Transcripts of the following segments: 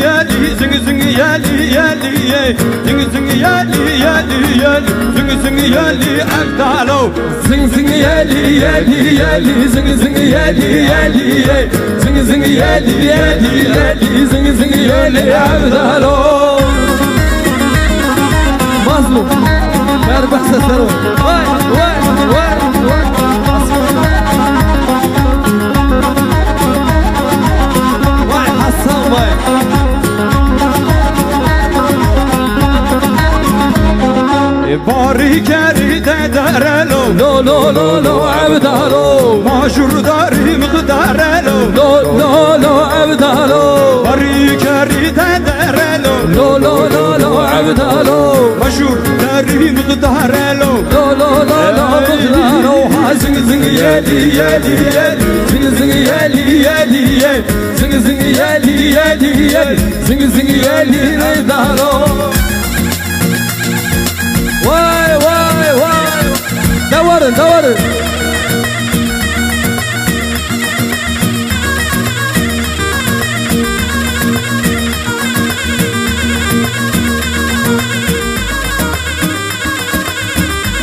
yeli zing zing yeli yeli zing zing yeli yeli yeli zing zing yeli Evdalo zing zing yeli yeli yeli zing zing yeli yeli zing zing yeli yeli yeli zing zing yeli Evdalo Mazlum Merhaba sesleri vay vay vay vay Vay Hasan vay Bari keri de derelo Lo lo lo lo Evdalo Majur dari mıqdarelo Lo lo lo Evdalo Bari keri de derelo Lo lo lo lo Evdalo Majur dari mıqdarelo Lo lo lo lo Evdalo Zing zing yeli yeli yeli Zing zing yeli yeli yeli Zing zing yeli yeli yeli Zing zing yeli Evdalo Vay vay vay Davarın davarın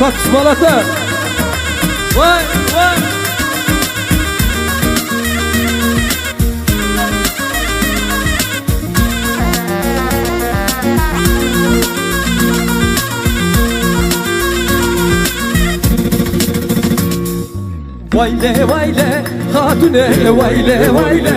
Bak Ismalata Vay vay Vayle vayle hatune vayle vayle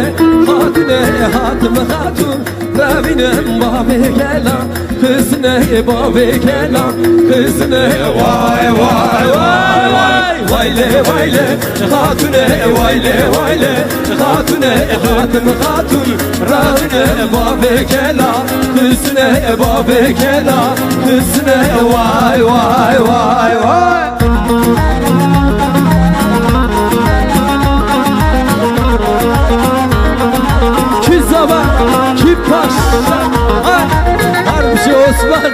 hatune hatım hatun Ravinem babe gela kızne babe gela kızne vay vay vay vay vayle vayle hatune vayle vayle hatune hatım hatun Ravinem babe gela kızne babe gela kızne vay vay vay vay Kim paşa ay Harbici Osman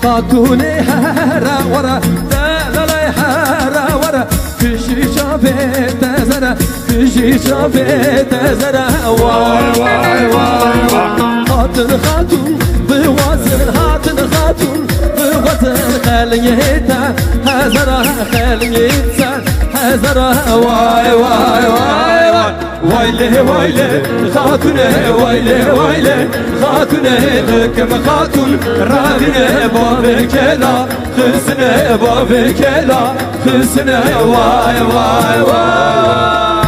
Hatune hara vara Dalay hara vara Kişi şafete zara Kişi şafete zara Vay vay vay vay Hatun hatun بوازن هاتن خاتون بوازن خليتا هزرا خليتا هزرا واي واي واي واي ويلي ويلي خاتون ويلي ويلي خاتون كم خاتون راغنا بابك لا خسنا بابك لا خسنا واي واي واي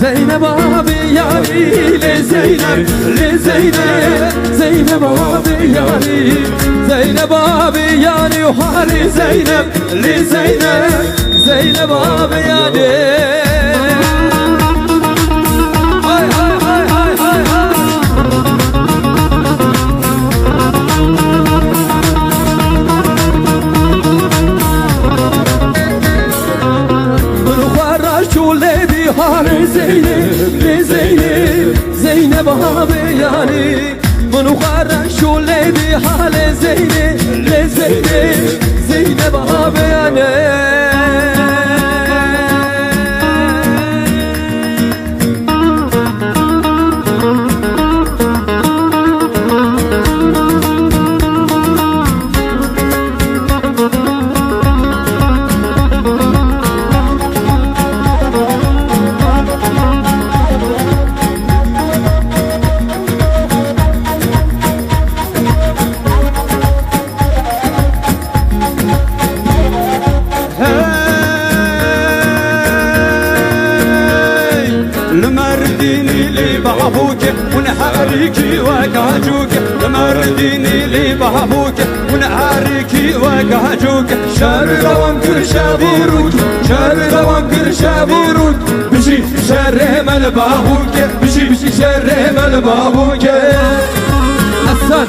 Zeynep abi yari le Zeynep le Zeynep Zeynep abi yari Zeynep abi yani hari Zeynep le Zeynep Zeynep abi yani Hay hay hay hay hay hay Hari Zeynep, le Zeynep, Zeynep abi yani Bunu kara şuleydi hale Zeynep, le Zeynep, Zeynep abi yani ونحريكي وكاجوك مرديني لي بابوك ونهاركي وقهجوك شهر دوام كرشابيروك شهر دوام كرشابيروك بشي شهر مال بابوك بشي شهر مال بابوك Hasan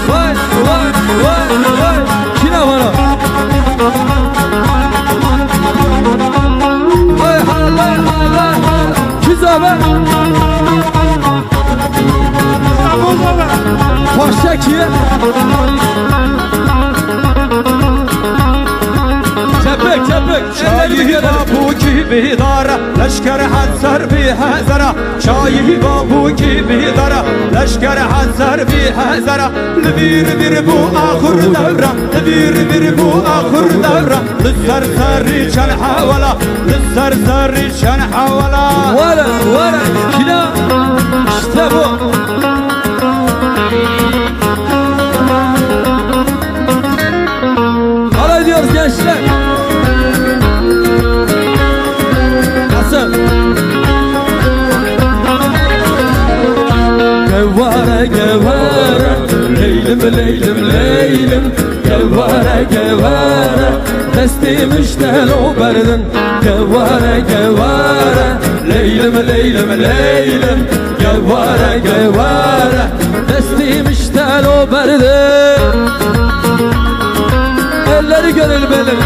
Vay vay vay vay Kina bana Vay halay halay halay Kizabe Paşa ki Çepek çepek شايي بابوكي بيدارة لشكر حزر بيها زرع شايي بابوكي بيدارة لشكر حزر بيها زرع لبير بير بو آخر دورة لبير بير بو آخر دورة للسر سري شن حولا للسر سري شن حولا Vara vara Kina İşte bu Hala diyoruz gençler Nasıl? Gevare gevare Leylim leylim leylim Gevare gevare Testim işten o berdin Gevare gevare Leylim leylim leylim Gevare gevare Testim işten o berdin Elleri gönül belir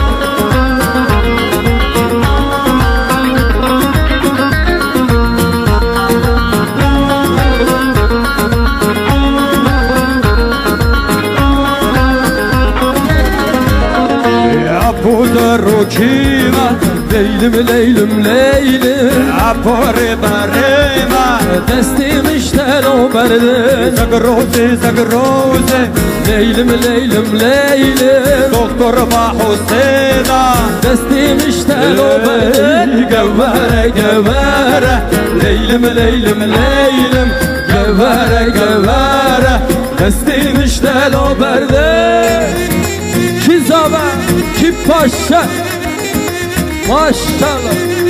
أبو دروكيما Leylim leylim leylim أبوري بريما Testim işten o berdin زقروزي زقروزي Leylim leylim leylim دكتور بحسينا Testim işten o berdin Gevare gevare Leylim leylim leylim Gevare gevare Testim işten o berdin Ki zaman ki paşa Maşallah